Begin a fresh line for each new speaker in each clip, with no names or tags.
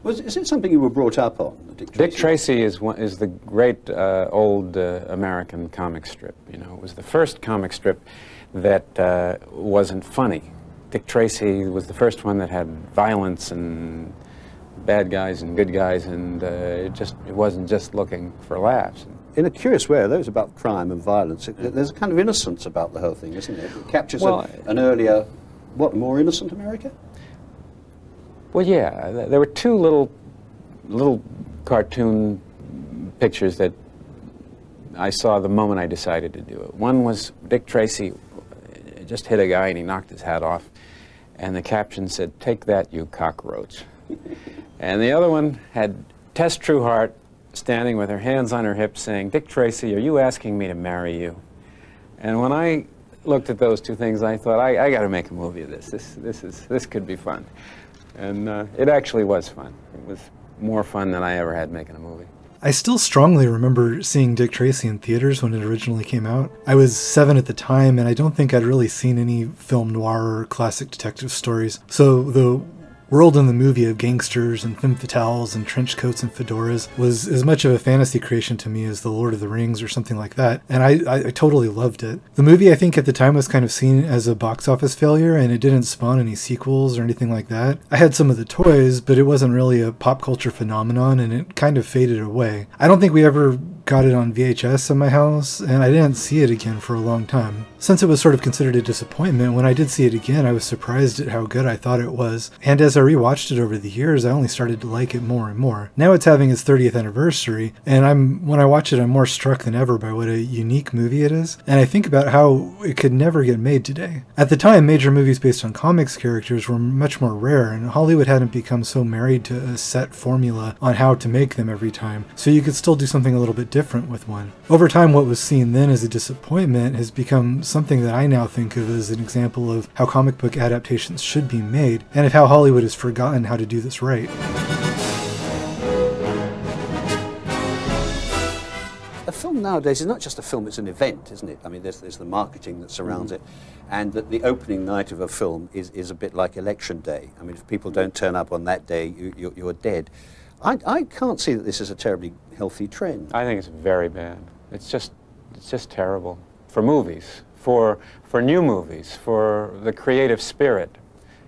Is it something you were brought up on, Dick Tracy?
Dick Tracy is the great old American comic strip. You know, it was the first comic strip that wasn't funny. Dick Tracy was the first one that had violence and bad guys and good guys, and it wasn't just looking for laughs.
In a curious way, though it's about crime and violence, there's a kind of innocence about the whole thing, isn't it? It captures an earlier, more innocent America?
Well, yeah, there were two little cartoon pictures that I saw the moment I decided to do it. One was Dick Tracy just hit a guy and he knocked his hat off, and the caption said, "Take that, you cockroach." And the other one had Tess Trueheart standing with her hands on her hips saying, "Dick Tracy, are you asking me to marry you?" And when I looked at those two things, I thought, I got to make a movie of this. This could be fun. And it actually was fun. It was more fun than I ever had making a movie.
I still strongly remember seeing Dick Tracy in theaters when it originally came out. I was 7 at the time, and I don't think I'd really seen any film noir or classic detective stories. So the world in the movie of gangsters and femme fatales and trench coats and fedoras was as much of a fantasy creation to me as The Lord of the Rings or something like that, and I totally loved it. The movie, I think, at the time was kind of seen as a box office failure, and it didn't spawn any sequels or anything like that. I had some of the toys, but it wasn't really a pop culture phenomenon, and it kind of faded away. I don't think we ever got it on VHS at my house, and I didn't see it again for a long time. Since it was sort of considered a disappointment, when I did see it again, I was surprised at how good I thought it was, and as I rewatched it over the years, I only started to like it more and more. Now it's having its 30th anniversary, and when I watch it, I'm more struck than ever by what a unique movie it is, and I think about how it could never get made today. At the time, major movies based on comics characters were much more rare, and Hollywood hadn't become so married to a set formula on how to make them every time, so you could still do something a little bit different with one. Over time, what was seen then as a disappointment has become something that I now think of as an example of how comic book adaptations should be made, and of how Hollywood has forgotten how to do this right.
A film nowadays is not just a film, it's an event, isn't it? I mean, there's the marketing that surrounds it, and that the opening night of a film is a bit like election day. I mean, if people don't turn up on that day, you're dead. I can't see that this is a terribly healthy trend.
I think it's very bad. It's just terrible for movies, for new movies, for the creative spirit.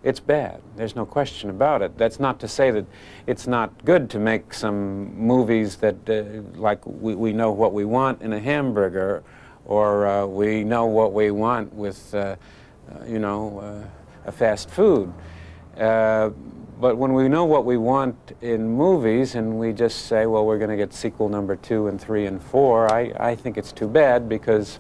It's bad. There's no question about it. That's not to say that it's not good to make some movies that, like we know what we want in a hamburger, or we know what we want with, you know, a fast food. But when we know what we want in movies and we just say, well, we're going to get sequel number 2 and 3 and 4, I think it's too bad, because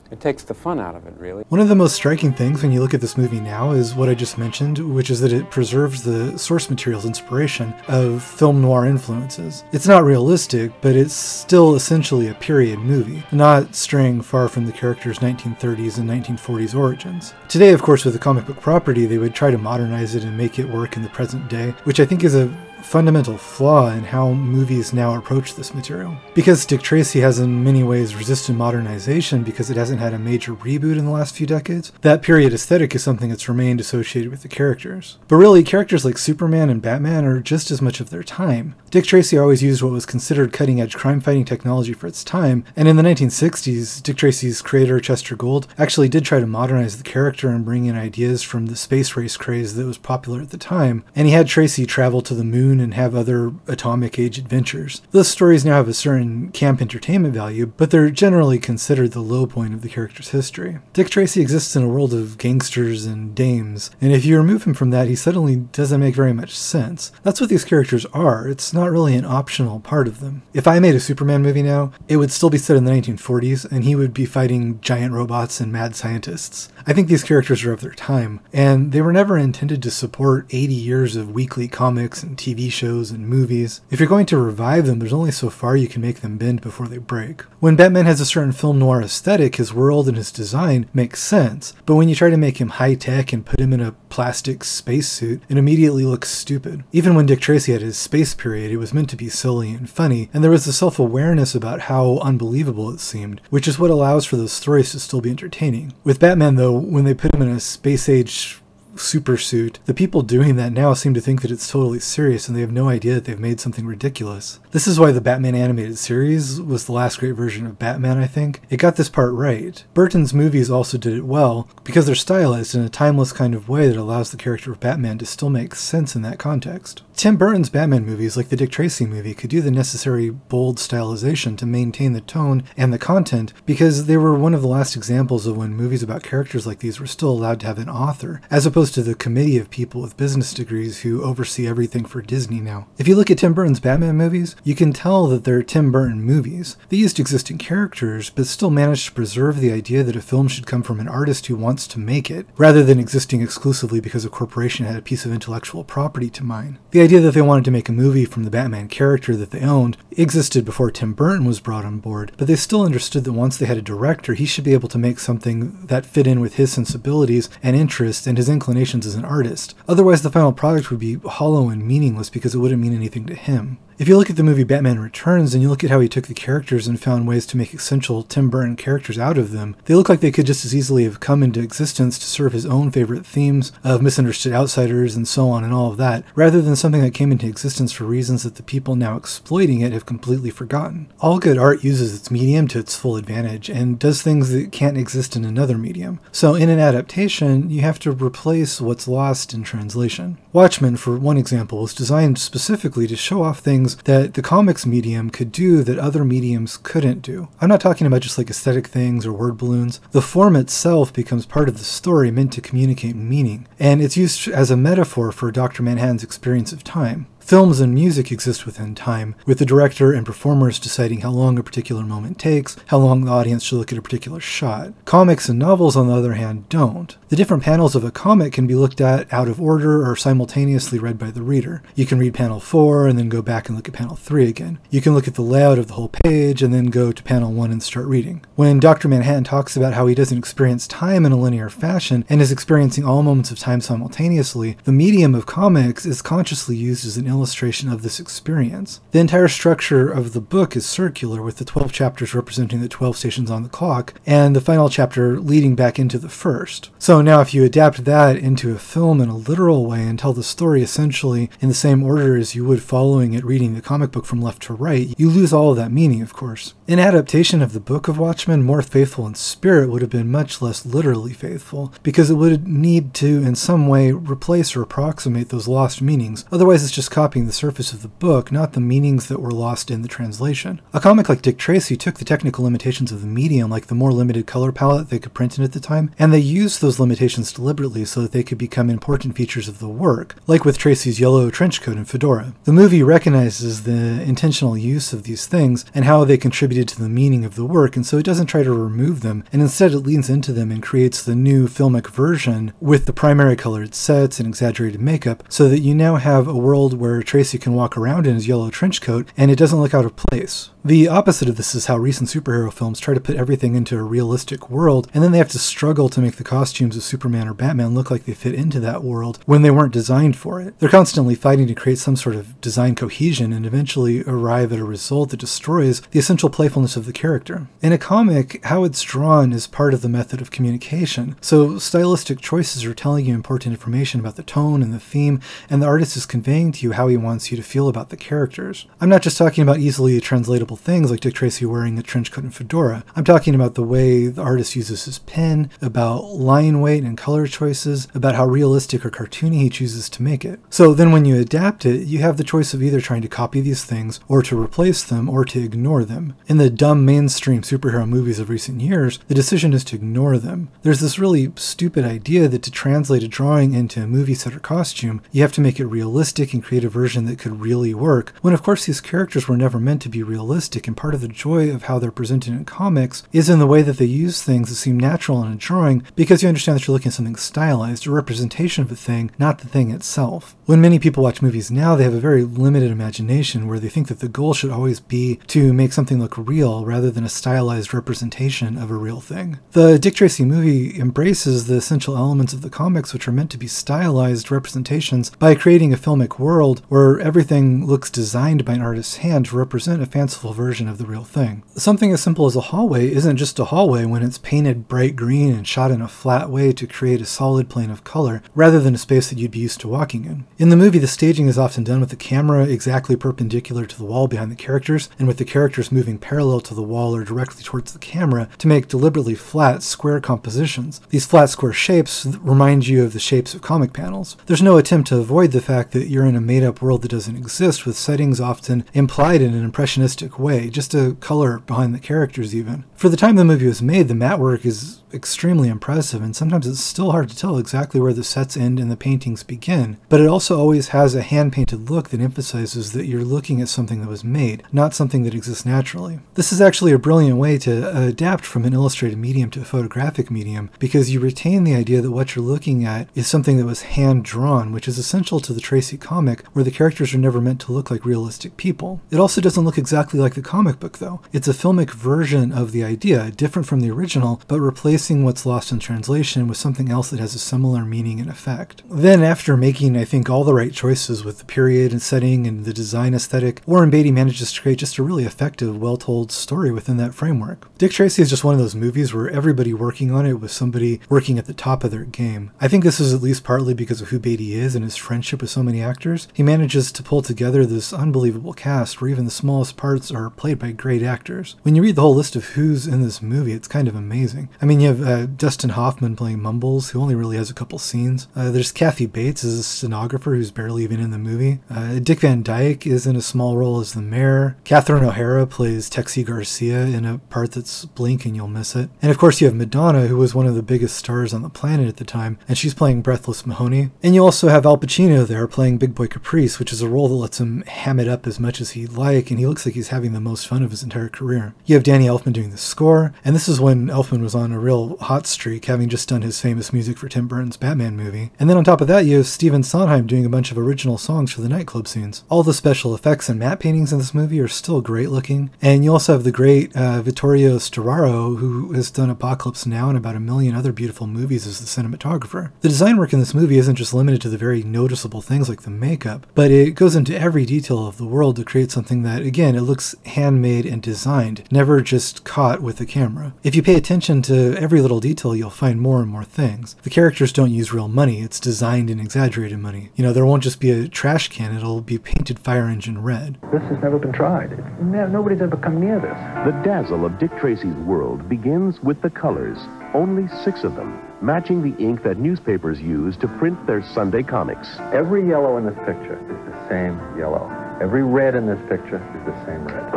it takes the fun out of it, really.
One of the most striking things when you look at this movie now is what I just mentioned, which is that it preserves the source material's inspiration of film noir influences. It's not realistic, but it's still essentially a period movie, not straying far from the character's 1930s and 1940s origins. Today, of course, with a comic book property, they would try to modernize it and make it work in the present day, which I think is a fundamental flaw in how movies now approach this material. Because Dick Tracy has in many ways resisted modernization because it hasn't had a major reboot in the last few decades, that period aesthetic is something that's remained associated with the characters. But really, characters like Superman and Batman are just as much of their time. Dick Tracy always used what was considered cutting-edge crime-fighting technology for its time, and in the 1960s, Dick Tracy's creator Chester Gould actually did try to modernize the character and bring in ideas from the space race craze that was popular at the time, and he had Tracy travel to the moon and have other atomic age adventures. Those stories now have a certain camp entertainment value, but they're generally considered the low point of the character's history. Dick Tracy exists in a world of gangsters and dames, and if you remove him from that, he suddenly doesn't make very much sense. That's what these characters are. It's not really an optional part of them. If I made a Superman movie now, it would still be set in the 1940s, and he would be fighting giant robots and mad scientists. I think these characters are of their time, and they were never intended to support 80 years of weekly comics and TV shows and movies. If you're going to revive them, there's only so far you can make them bend before they break. When Batman has a certain film noir aesthetic, his world and his design makes sense, but when you try to make him high-tech and put him in a plastic spacesuit, it immediately looks stupid. Even when Dick Tracy had his space period, it was meant to be silly and funny, and there was a self-awareness about how unbelievable it seemed, which is what allows for those stories to still be entertaining. With Batman, though, when they put him in a space-age super suit, the people doing that now seem to think that it's totally serious and they have no idea that they've made something ridiculous. This is why the Batman animated series was the last great version of Batman, I think. It got this part right. Burton's movies also did it well because they're stylized in a timeless kind of way that allows the character of Batman to still make sense in that context. Tim Burton's Batman movies, like the Dick Tracy movie, could do the necessary bold stylization to maintain the tone and the content because they were one of the last examples of when movies about characters like these were still allowed to have an author, as opposed to the committee of people with business degrees who oversee everything for Disney now. If you look at Tim Burton's Batman movies, you can tell that they're Tim Burton movies. They used existing characters, but still managed to preserve the idea that a film should come from an artist who wants to make it, rather than existing exclusively because a corporation had a piece of intellectual property to mine. The idea that they wanted to make a movie from the Batman character that they owned existed before Tim Burton was brought on board, but they still understood that once they had a director, he should be able to make something that fit in with his sensibilities and interests and his inclinations as an artist. Otherwise, the final product would be hollow and meaningless because it wouldn't mean anything to him. If you look at the movie Batman Returns and you look at how he took the characters and found ways to make essential Tim Burton characters out of them, they look like they could just as easily have come into existence to serve his own favorite themes of misunderstood outsiders and so on and all of that, rather than something that came into existence for reasons that the people now exploiting it have completely forgotten. All good art uses its medium to its full advantage and does things that can't exist in another medium. So in an adaptation, you have to replace what's lost in translation. Watchmen, for one example, was designed specifically to show off things that the comics medium could do that other mediums couldn't do. I'm not talking about just like aesthetic things or word balloons. The form itself becomes part of the story meant to communicate meaning, and it's used as a metaphor for Dr. Manhattan's experience of time. Films and music exist within time, with the director and performers deciding how long a particular moment takes, how long the audience should look at a particular shot. Comics and novels, on the other hand, don't. The different panels of a comic can be looked at out of order or simultaneously read by the reader. You can read panel 4 and then go back and look at panel 3 again. You can look at the layout of the whole page and then go to panel 1 and start reading. When Dr. Manhattan talks about how he doesn't experience time in a linear fashion and is experiencing all moments of time simultaneously, the medium of comics is consciously used as an illustration of this experience. The entire structure of the book is circular, with the 12 chapters representing the 12 stations on the clock, and the final chapter leading back into the first. So now if you adapt that into a film in a literal way and tell the story essentially in the same order as you would following it reading the comic book from left to right, you lose all of that meaning, of course. An adaptation of the Book of Watchmen, more faithful in spirit, would have been much less literally faithful, because it would need to in some way replace or approximate those lost meanings. Otherwise it's just copying the surface of the book, not the meanings that were lost in the translation. A comic like Dick Tracy took the technical limitations of the medium, like the more limited color palette they could print in at the time, and they used those limitations deliberately so that they could become important features of the work, like with Tracy's yellow trench coat and fedora. The movie recognizes the intentional use of these things and how they contributed to the meaning of the work, and so it doesn't try to remove them, and instead it leans into them and creates the new filmic version with the primary colored sets and exaggerated makeup, so that you now have a world where Tracy can walk around in his yellow trench coat and it doesn't look out of place. The opposite of this is how recent superhero films try to put everything into a realistic world, and then they have to struggle to make the costumes of Superman or Batman look like they fit into that world when they weren't designed for it. They're constantly fighting to create some sort of design cohesion and eventually arrive at a result that destroys the essential playfulness of the character. In a comic, how it's drawn is part of the method of communication, so stylistic choices are telling you important information about the tone and the theme, and the artist is conveying to you how he wants you to feel about the characters. I'm not just talking about easily translatable things like Dick Tracy wearing a trench coat and fedora. I'm talking about the way the artist uses his pen, about line weight and color choices, about how realistic or cartoony he chooses to make it. So then when you adapt it, you have the choice of either trying to copy these things, or to replace them, or to ignore them. In the dumb mainstream superhero movies of recent years, the decision is to ignore them. There's this really stupid idea that to translate a drawing into a movie set or costume, you have to make it realistic and create a version that could really work, when of course these characters were never meant to be realistic, and part of the joy of how they're presented in comics is in the way that they use things that seem natural in a drawing, because you understand that you're looking at something stylized, a representation of a thing, not the thing itself. When many people watch movies now, they have a very limited imagination where they think that the goal should always be to make something look real rather than a stylized representation of a real thing. The Dick Tracy movie embraces the essential elements of the comics, which are meant to be stylized representations, by creating a filmic world where everything looks designed by an artist's hand to represent a fanciful version of the real thing. Something as simple as a hallway isn't just a hallway when it's painted bright green and shot in a flat way to create a solid plane of color, rather than a space that you'd be used to walking in. In the movie, the staging is often done with the camera exactly perpendicular to the wall behind the characters, and with the characters moving parallel to the wall or directly towards the camera to make deliberately flat, square compositions. These flat, square shapes remind you of the shapes of comic panels. There's no attempt to avoid the fact that you're in a made-up world that doesn't exist, with settings often implied in an impressionistic way, just a color behind the characters even. For the time the movie was made, the matte work is extremely impressive, and sometimes it's still hard to tell exactly where the sets end and the paintings begin, but it also always has a hand-painted look that emphasizes that you're looking at something that was made, not something that exists naturally. This is actually a brilliant way to adapt from an illustrated medium to a photographic medium, because you retain the idea that what you're looking at is something that was hand-drawn, which is essential to the Tracy comic, where the characters are never meant to look like realistic people. It also doesn't look exactly like the comic book, though. It's a filmic version of the idea, different from the original, but replacing what's lost in translation with something else that has a similar meaning and effect. Then, after making, I think, all the right choices with the period and setting and the design aesthetic, Warren Beatty manages to create just a really effective, well-told story within that framework. Dick Tracy is just one of those movies where everybody working on it was somebody working at the top of their game. I think this is at least partly because of who Beatty is and his friendship with so many actors. He manages to pull together this unbelievable cast where even the smallest parts are played by great actors. When you read the whole list of who's in this movie, it's kind of amazing. I mean, you have Dustin Hoffman playing Mumbles, who only really has a couple scenes. There's Kathy Bates as a stenographer who's barely even in the movie. Dick Van Dyke is in a small role as the mayor. Catherine O'Hara plays Texie Garcia in a part that's blink and you'll miss it. And of course you have Madonna, who was one of the biggest stars on the planet at the time, and she's playing Breathless Mahoney. And you also have Al Pacino there playing Big Boy Caprice, which is a role that lets him ham it up as much as he'd like, and he looks like he's having the most fun of his entire career. You have Danny Elfman doing the score, and this is when Elfman was on a real hot streak, having just done his famous music for Tim Burton's Batman movie. And then on top of that, you have Stephen Sondheim doing a bunch of original songs for the nightclub scenes. All the special effects and matte paintings in this movie are still great looking. And you also have the great Vittorio Storaro, who has done Apocalypse Now and about a million other beautiful movies as the cinematographer. The design work in this movie isn't just limited to the very noticeable things like the makeup, but it goes into every detail of the world to create something that, again, it looks handmade and designed, never just caught with the camera. If you pay attention to every little detail, you'll find more and more things. The characters don't use real money, it's designed in exaggerated money. You know, there won't just be a trash can, it'll be painted fire engine red.
This has never been tried. Nobody's ever come near this.
The dazzle of Dick Tracy's world begins with the colors, only 6 of them, matching the ink that newspapers use to print their Sunday comics.
Every yellow in this picture is the same yellow. Every red in this picture is the same red.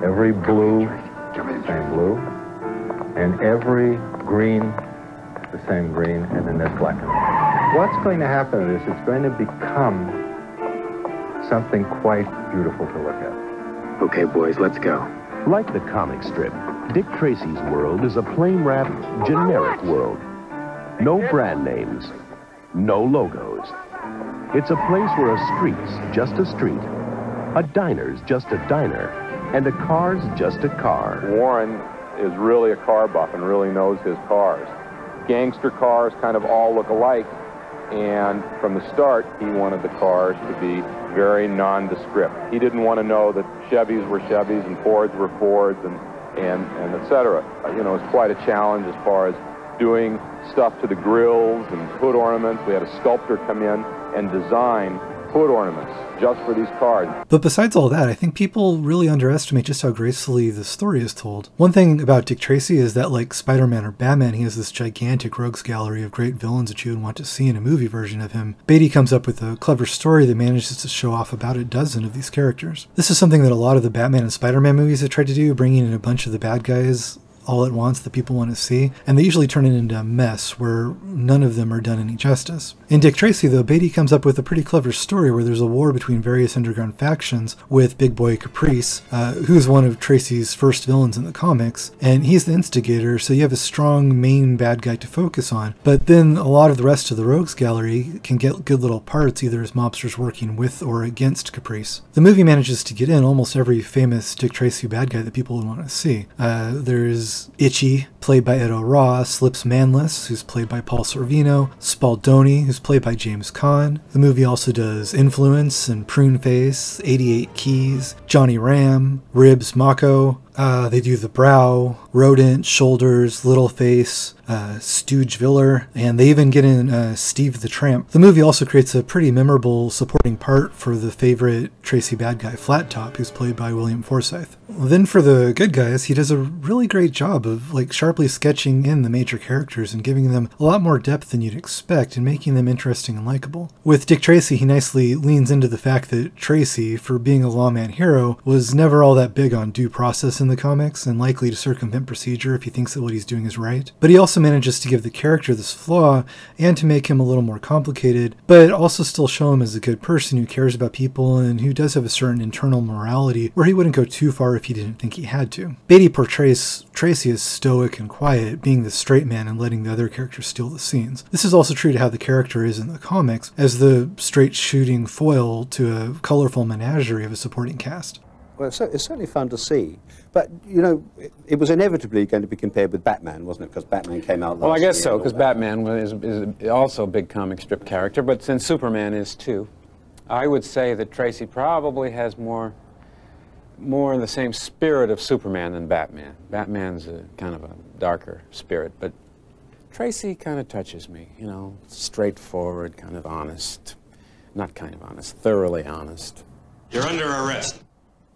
Every blue, the same blue. And every green, the same green, and then there's black. What's going to happen is it's going to become something quite beautiful to look at.
Okay, boys, let's go.
Like the comic strip, Dick Tracy's world is a plain-wrapped, generic world. No brand names, no logos. It's a place where a street's just a street, a diner's just a diner, and a car's just a car.
Warren is really a car buff and really knows his cars. Gangster cars kind of all look alike, and from the start he wanted the cars to be very nondescript. He didn't want to know that Chevys were Chevys and Fords were Fords and et cetera. You know, it's quite a challenge as far as doing stuff to the grills and hood ornaments. We had a sculptor come in and design hood ornaments just for these cars.
But besides all that, I think people really underestimate just how gracefully the story is told. One thing about Dick Tracy is that, like Spider-Man or Batman, he has this gigantic rogues gallery of great villains that you would want to see in a movie version of him. Beatty comes up with a clever story that manages to show off about a dozen of these characters. This is something that a lot of the Batman and Spider-Man movies have tried to do, bringing in a bunch of the bad guys all at once that people want to see, and they usually turn it into a mess where none of them are done any justice. In Dick Tracy, though, Beatty comes up with a pretty clever story where there's a war between various underground factions with Big Boy Caprice, who's one of Tracy's first villains in the comics, and he's the instigator, so you have a strong main bad guy to focus on. But then a lot of the rest of the Rogues Gallery can get good little parts, either as mobsters working with or against Caprice. The movie manages to get in almost every famous Dick Tracy bad guy that people would want to see. There's Itchy, played by Edo Ross, Lips Manless, who's played by Paul Sorvino, Spaldoni, who's played by James Caan. The movie also does Influence and Pruneface, 88 Keys, Johnny Ram, Ribs Mako. They do The Brow, Rodent, Shoulders, Little Face, Stooge Viller, and they even get in Steve the Tramp. The movie also creates a pretty memorable supporting part for the favorite Tracy bad guy, Flat Top, who's played by William Forsythe. Then for the good guys, he does a really great job of sharply sketching in the major characters and giving them a lot more depth than you'd expect and making them interesting and likable. With Dick Tracy, he nicely leans into the fact that Tracy, for being a lawman hero, was never all that big on due process in the comics and likely to circumvent procedure if he thinks that what he's doing is right. But he also manages to give the character this flaw and to make him a little more complicated, but also still show him as a good person who cares about people and who does have a certain internal morality where he wouldn't go too far if he didn't think he had to. Beatty portrays Tracy as stoic and quiet, being the straight man and letting the other characters steal the scenes. This is also true to how the character is in the comics, as the straight shooting foil to a colorful menagerie of a supporting cast.
Well, it's certainly fun to see. But, you know, it was inevitably going to be compared with Batman, wasn't it? Because Batman came out last year.
Well, I guess so, because Batman is also a big comic strip character, but since Superman is too, I would say that Tracy probably has more in the same spirit of Superman than Batman. Batman's a kind of a darker spirit, but Tracy kind of touches me, you know, straightforward, kind of honest. Not kind of honest, thoroughly honest.
You're under arrest.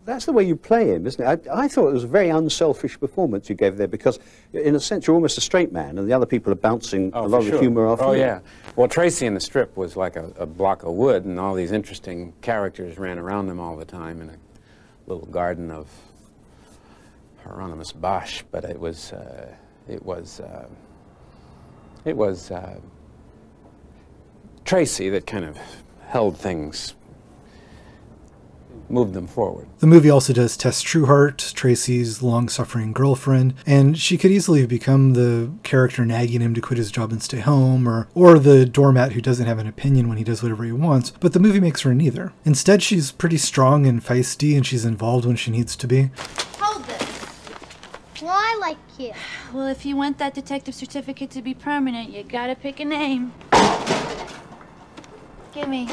That's the way you play him, isn't it? I thought it was a very unselfish performance you gave there because, in a sense, you're almost a straight man and the other people are bouncing a lot of the humor off you.
Oh, yeah. Well, Tracy in the strip was like a block of wood and all these interesting characters ran around him all the time in a little garden of Hieronymus Bosch, but it was Tracy that kind of held things, moved them forward.
The movie also does Tess Trueheart, Tracy's long-suffering girlfriend, and she could easily have become the character nagging him to quit his job and stay home, or the doormat who doesn't have an opinion when he does whatever he wants, but the movie makes her neither. Instead, she's pretty strong and feisty, and she's involved when she needs to be.
Hold this. Well, I like you.
Well, if you want that detective certificate to be permanent, you gotta pick a name. Gimme.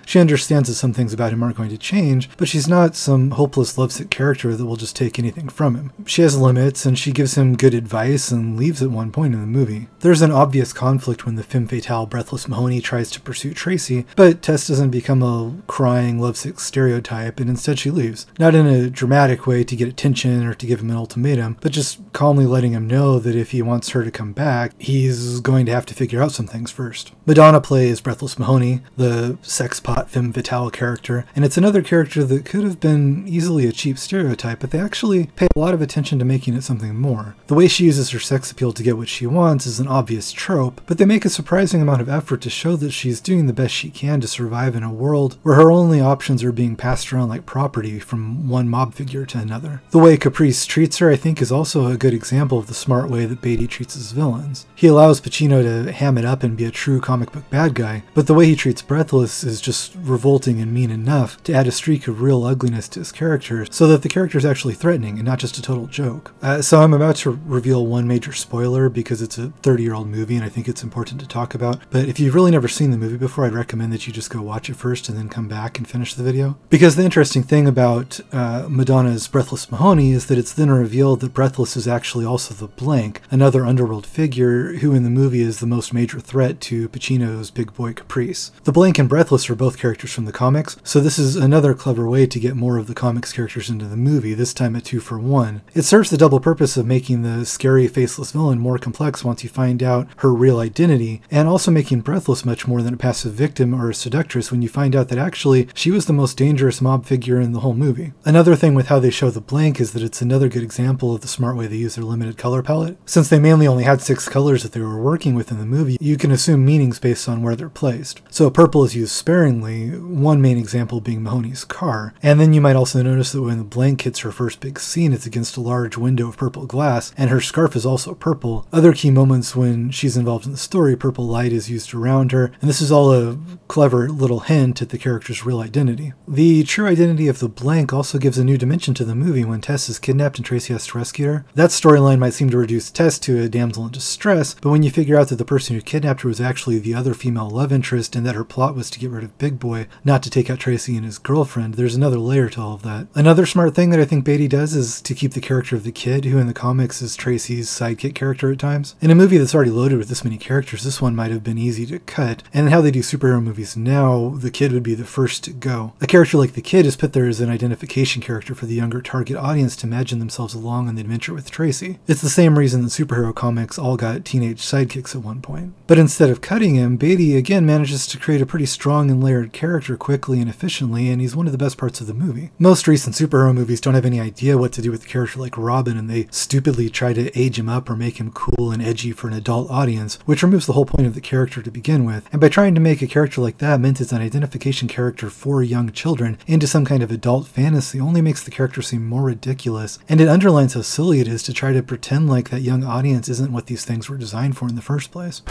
She understands that some things about him aren't going to change, but she's not some hopeless lovesick character that will just take anything from him. She has limits, and she gives him good advice and leaves at one point in the movie. There's an obvious conflict when the femme fatale Breathless Mahoney tries to pursue Tracy, but Tess doesn't become a crying lovesick stereotype, and instead she leaves. Not in a dramatic way to get attention or to give him an ultimatum, but just calmly letting him know that if he wants her to come back, he's going to have to figure out some things first. Madonna plays Breathless Mahoney, the sex pot femme fatale character, and it's another character that could have been easily a cheap stereotype, but they actually pay a lot of attention to making it something more. The way she uses her sex appeal to get what she wants is an obvious trope, but they make a surprising amount of effort to show that she's doing the best she can to survive in a world where her only options are being passed around like property from one mob figure to another. The way Caprice treats her, I think, is also a good example of the smart way that Beatty treats his villains. He allows Pacino to ham it up and be a true comic book bad guy, but the way he treats Breathless is just revolting and mean enough to add a streak of real ugliness to his character so that the character is actually threatening and not just a total joke. So I'm about to reveal one major spoiler because it's a 30-year-old movie and I think it's important to talk about, but if you've really never seen the movie before, I'd recommend that you just go watch it first and then come back and finish the video. Because the interesting thing about Madonna's Breathless Mahoney is that it's then revealed that Breathless is actually also the Blank, another underworld figure who in the movie is the most major threat to Pacino's Big Boy Caprice. The Blank and Breathless are both both characters from the comics, so this is another clever way to get more of the comics characters into the movie, this time at 2 for 1. It serves the double purpose of making the scary, faceless villain more complex once you find out her real identity, and also making Breathless much more than a passive victim or a seductress when you find out that actually she was the most dangerous mob figure in the whole movie. Another thing with how they show the blank is that it's another good example of the smart way they use their limited color palette. Since they mainly only had 6 colors that they were working with in the movie, you can assume meanings based on where they're placed. So purple is used sparingly, one main example being Mahoney's car, and then you might also notice that when the blank hits her first big scene, it's against a large window of purple glass, and her scarf is also purple. Other key moments when she's involved in the story, purple light is used around her, and this is all a clever little hint at the character's real identity. The true identity of the blank also gives a new dimension to the movie when Tess is kidnapped and Tracy has to rescue her. That storyline might seem to reduce Tess to a damsel in distress, but when you figure out that the person who kidnapped her was actually the other female love interest and that her plot was to get rid of Big Boy, not to take out Tracy and his girlfriend, there's another layer to all of that. Another smart thing that I think Beatty does is to keep the character of the kid, who in the comics is Tracy's sidekick character at times. In a movie that's already loaded with this many characters, this one might have been easy to cut, and in how they do superhero movies now, the kid would be the first to go. A character like the kid is put there as an identification character for the younger target audience to imagine themselves along on the adventure with Tracy. It's the same reason that superhero comics all got teenage sidekicks at one point. But instead of cutting him, Beatty again manages to create a pretty strong and layered character quickly and efficiently, and he's one of the best parts of the movie. Most recent superhero movies don't have any idea what to do with a character like Robin, and they stupidly try to age him up or make him cool and edgy for an adult audience, which removes the whole point of the character to begin with. And by trying to make a character like that meant as an identification character for young children into some kind of adult fantasy only makes the character seem more ridiculous, and it underlines how silly it is to try to pretend like that young audience isn't what these things were designed for in the first place.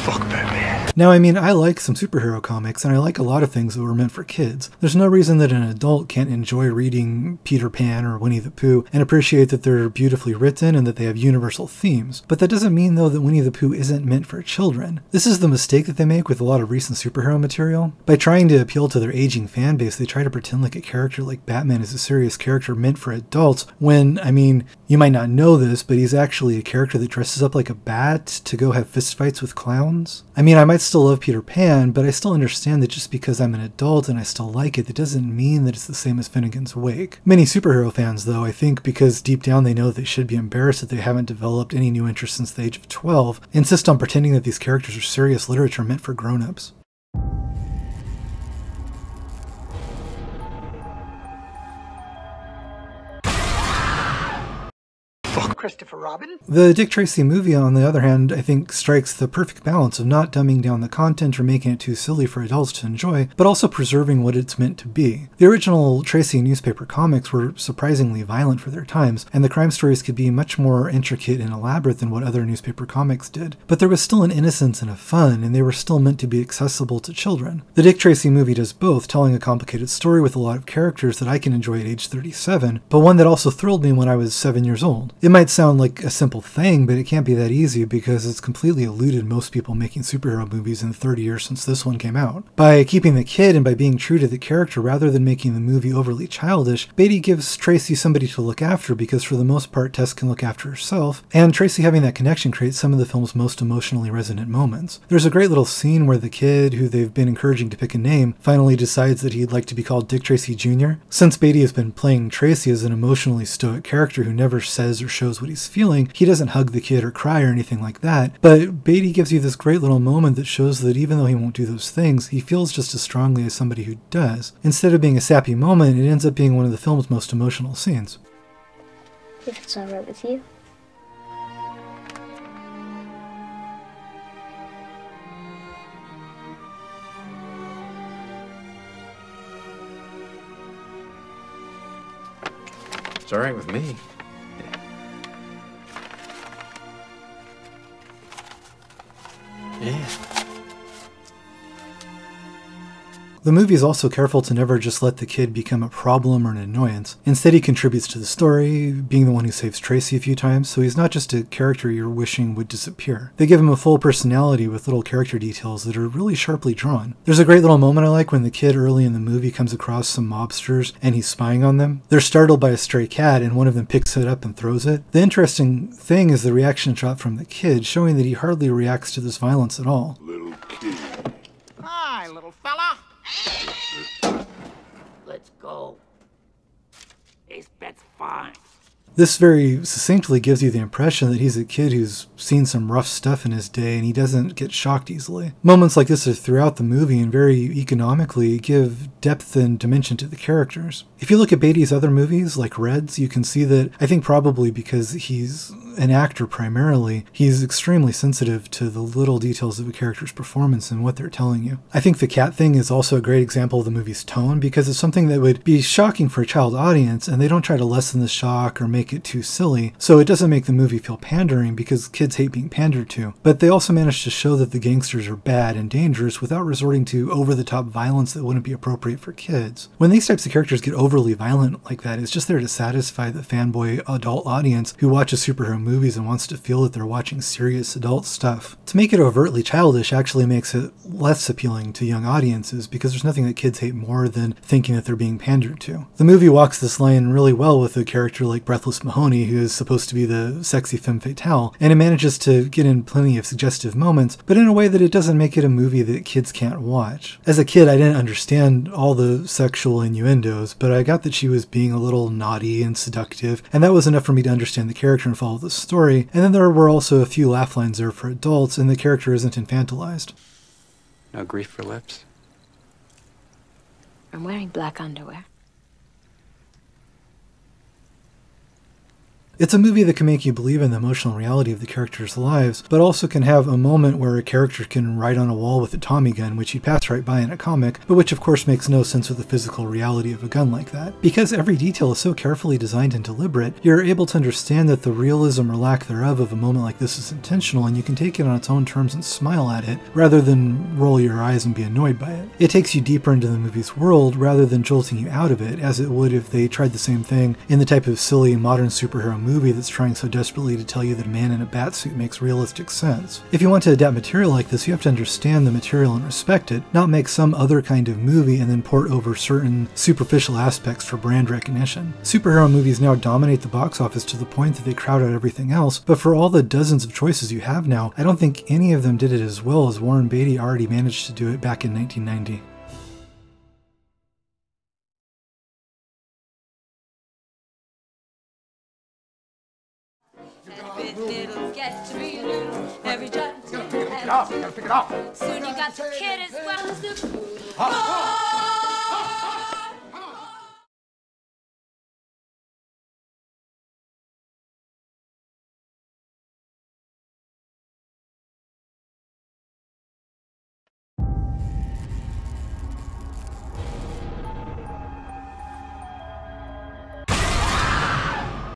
Fuck Batman.
Now, I mean, I like some superhero comics, and I like a lot of things that were meant for kids. There's no reason that an adult can't enjoy reading Peter Pan or Winnie the Pooh and appreciate that they're beautifully written and that they have universal themes. But that doesn't mean, though, that Winnie the Pooh isn't meant for children. This is the mistake that they make with a lot of recent superhero material. By trying to appeal to their aging fan base, they try to pretend like a character like Batman is a serious character meant for adults when, I mean, you might not know this, but he's actually a character that dresses up like a bat to go have fistfights with clowns. I mean, I might still love Peter Pan, but I still understand that just because I'm an adult and I still like it, that doesn't mean that it's the same as Finnegan's Wake. Many superhero fans, though, I think because deep down they know they should be embarrassed that they haven't developed any new interest since the age of 12, insist on pretending that these characters are serious literature meant for grown-ups.
Christopher Robin.
The Dick Tracy movie, on the other hand, I think strikes the perfect balance of not dumbing down the content or making it too silly for adults to enjoy, but also preserving what it's meant to be. The original Tracy newspaper comics were surprisingly violent for their times, and the crime stories could be much more intricate and elaborate than what other newspaper comics did. But there was still an innocence and a fun, and they were still meant to be accessible to children. The Dick Tracy movie does both, telling a complicated story with a lot of characters that I can enjoy at age 37, but one that also thrilled me when I was 7 years old. It might sound like a simple thing, but it can't be that easy because it's completely eluded most people making superhero movies in the 30 years since this one came out. By keeping the kid and by being true to the character rather than making the movie overly childish, Beatty gives Tracy somebody to look after because for the most part Tess can look after herself, and Tracy having that connection creates some of the film's most emotionally resonant moments. There's a great little scene where the kid, who they've been encouraging to pick a name, finally decides that he'd like to be called Dick Tracy Jr. Since Beatty has been playing Tracy as an emotionally stoic character who never says or shows what he's feeling, he doesn't hug the kid or cry or anything like that, but Beatty gives you this great little moment that shows that even though he won't do those things, he feels just as strongly as somebody who does. Instead of being a sappy moment, it ends up being one of the film's most emotional scenes.
If it's all right with you.
It's all right with me. Yeah.
The movie is also careful to never just let the kid become a problem or an annoyance. Instead, he contributes to the story, being the one who saves Tracy a few times, so he's not just a character you're wishing would disappear. They give him a full personality with little character details that are really sharply drawn. There's a great little moment I like when the kid early in the movie comes across some mobsters and he's spying on them. They're startled by a stray cat and one of them picks it up and throws it. The interesting thing is the reaction shot from the kid, showing that he hardly reacts to this violence at all.
Little kid. Hi, little fella.
Let's go. Ace bet's fine.
This very succinctly gives you the impression that he's a kid who's seen some rough stuff in his day and he doesn't get shocked easily. Moments like this are throughout the movie and very economically give depth and dimension to the characters. If you look at Beatty's other movies, like Reds, you can see that, I think probably because he's an actor primarily, he's extremely sensitive to the little details of a character's performance and what they're telling you. I think the cat thing is also a great example of the movie's tone because it's something that would be shocking for a child audience and they don't try to lessen the shock or make it too silly, so it doesn't make the movie feel pandering because kids hate being pandered to. But they also manage to show that the gangsters are bad and dangerous without resorting to over-the-top violence that wouldn't be appropriate for kids. When these types of characters get overly violent like that, it's just there to satisfy the fanboy adult audience who watches superhero movies and wants to feel that they're watching serious adult stuff. To make it overtly childish actually makes it less appealing to young audiences because there's nothing that kids hate more than thinking that they're being pandered to. The movie walks this line really well with a character like Breathless Mahoney, who is supposed to be the sexy femme fatale, and it manages to get in plenty of suggestive moments, but in a way that it doesn't make it a movie that kids can't watch. As a kid, I didn't understand all the sexual innuendos, but I got that she was being a little naughty and seductive, and that was enough for me to understand the character and follow the story, and then there were also a few laugh lines there for adults, and the character isn't infantilized.
No grief for lips?
I'm wearing black underwear.
It's a movie that can make you believe in the emotional reality of the characters' lives, but also can have a moment where a character can write on a wall with a Tommy gun, which you'd pass right by in a comic, but which of course makes no sense with the physical reality of a gun like that. Because every detail is so carefully designed and deliberate, you're able to understand that the realism or lack thereof of a moment like this is intentional, and you can take it on its own terms and smile at it, rather than roll your eyes and be annoyed by it. It takes you deeper into the movie's world, rather than jolting you out of it, as it would if they tried the same thing in the type of silly modern superhero movie that's trying so desperately to tell you that a man in a bat suit makes realistic sense. If you want to adapt material like this, you have to understand the material and respect it, not make some other kind of movie and then port over certain superficial aspects for brand recognition. Superhero movies now dominate the box office to the point that they crowd out everything else, but for all the dozens of choices you have now, I don't think any of them did it as well as Warren Beatty already managed to do it back in 1990.
Every time. You gotta pick it up. You gotta pick it up. Soon you got the kid as well as the.